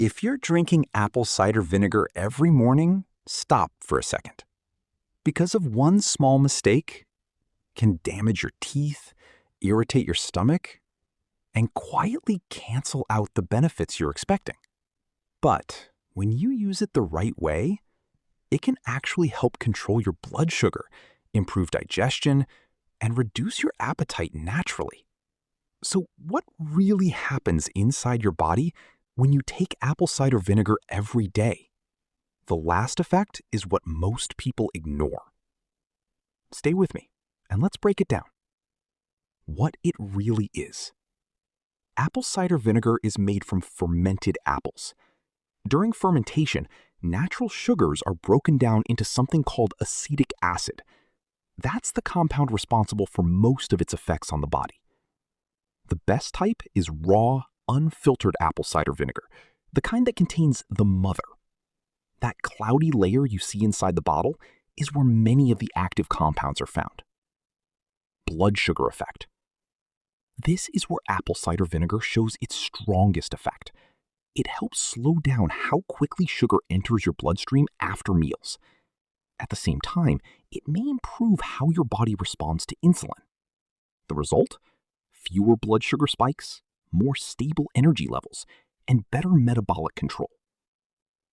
If you're drinking apple cider vinegar every morning, stop for a second. Because of one small mistake can damage your teeth, irritate your stomach, and quietly cancel out the benefits you're expecting. But when you use it the right way, it can actually help control your blood sugar, improve digestion, and reduce your appetite naturally. So what really happens inside your body when you take apple cider vinegar every day? The last effect is what most people ignore. Stay with me, and let's break it down. What it really is. Apple cider vinegar is made from fermented apples. During fermentation, natural sugars are broken down into something called acetic acid. That's the compound responsible for most of its effects on the body. The best type is raw, unfiltered apple cider vinegar, the kind that contains the mother. That cloudy layer you see inside the bottle is where many of the active compounds are found. Blood sugar effect. This is where apple cider vinegar shows its strongest effect. It helps slow down how quickly sugar enters your bloodstream after meals. At the same time, it may improve how your body responds to insulin. The result? Fewer blood sugar spikes, more stable energy levels, and better metabolic control.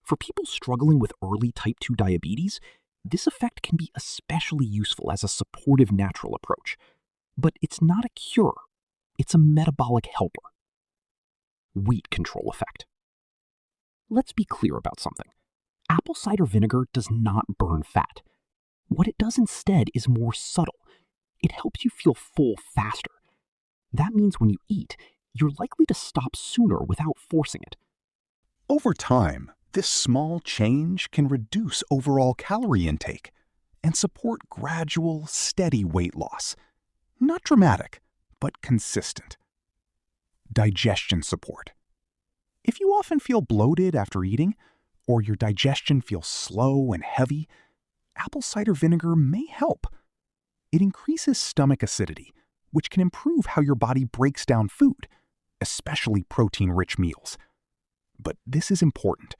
For people struggling with early type 2 diabetes, this effect can be especially useful as a supportive natural approach. But it's not a cure, it's a metabolic helper. Weight control effect. Let's be clear about something. Apple cider vinegar does not burn fat. What it does instead is more subtle. It helps you feel full faster. That means when you eat, you're likely to stop sooner without forcing it. Over time, this small change can reduce overall calorie intake and support gradual, steady weight loss. Not dramatic, but consistent. Digestion support. If you often feel bloated after eating, or your digestion feels slow and heavy, apple cider vinegar may help. It increases stomach acidity, which can improve how your body breaks down food, especially protein-rich meals. But this is important.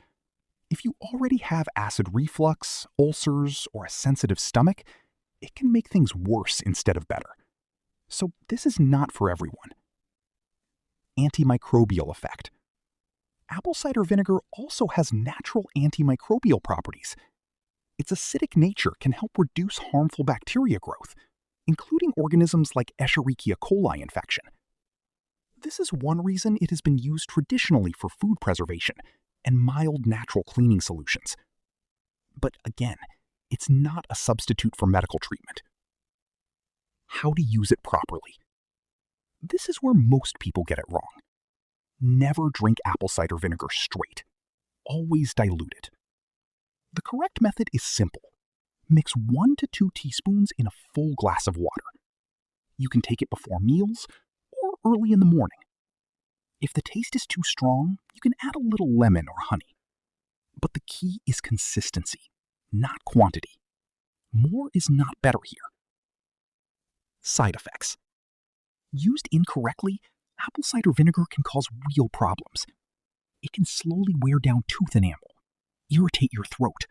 If you already have acid reflux, ulcers, or a sensitive stomach, it can make things worse instead of better. So this is not for everyone. Antimicrobial effect. Apple cider vinegar also has natural antimicrobial properties. Its acidic nature can help reduce harmful bacteria growth, including organisms like Escherichia coli infection. This is one reason it has been used traditionally for food preservation and mild natural cleaning solutions. But again, it's not a substitute for medical treatment. How to use it properly. This is where most people get it wrong. Never drink apple cider vinegar straight. Always dilute it. The correct method is simple. Mix 1 to 2 teaspoons in a full glass of water. You can take it before meals or early in the morning. If the taste is too strong, you can add a little lemon or honey. But the key is consistency, not quantity. More is not better here. Side effects. Used incorrectly, apple cider vinegar can cause real problems. It can slowly wear down tooth enamel, irritate your throat,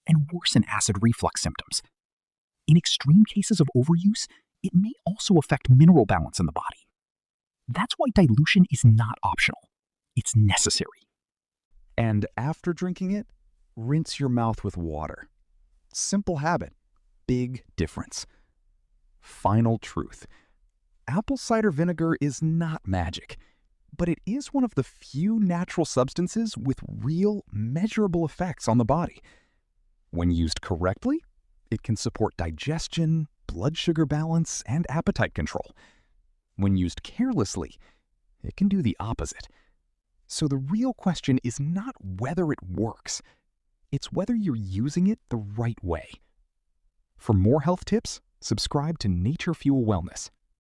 and worsen acid reflux symptoms. In extreme cases of overuse, it may also affect mineral balance in the body. That's why dilution is not optional. It's necessary. And after drinking it, rinse your mouth with water. Simple habit, big difference. Final truth. Apple cider vinegar is not magic, but it is one of the few natural substances with real, measurable effects on the body. When used correctly, it can support digestion, blood sugar balance, and appetite control. When used carelessly, it can do the opposite. So the real question is not whether it works, it's whether you're using it the right way. For more health tips, subscribe to Nature Fuel Wellness.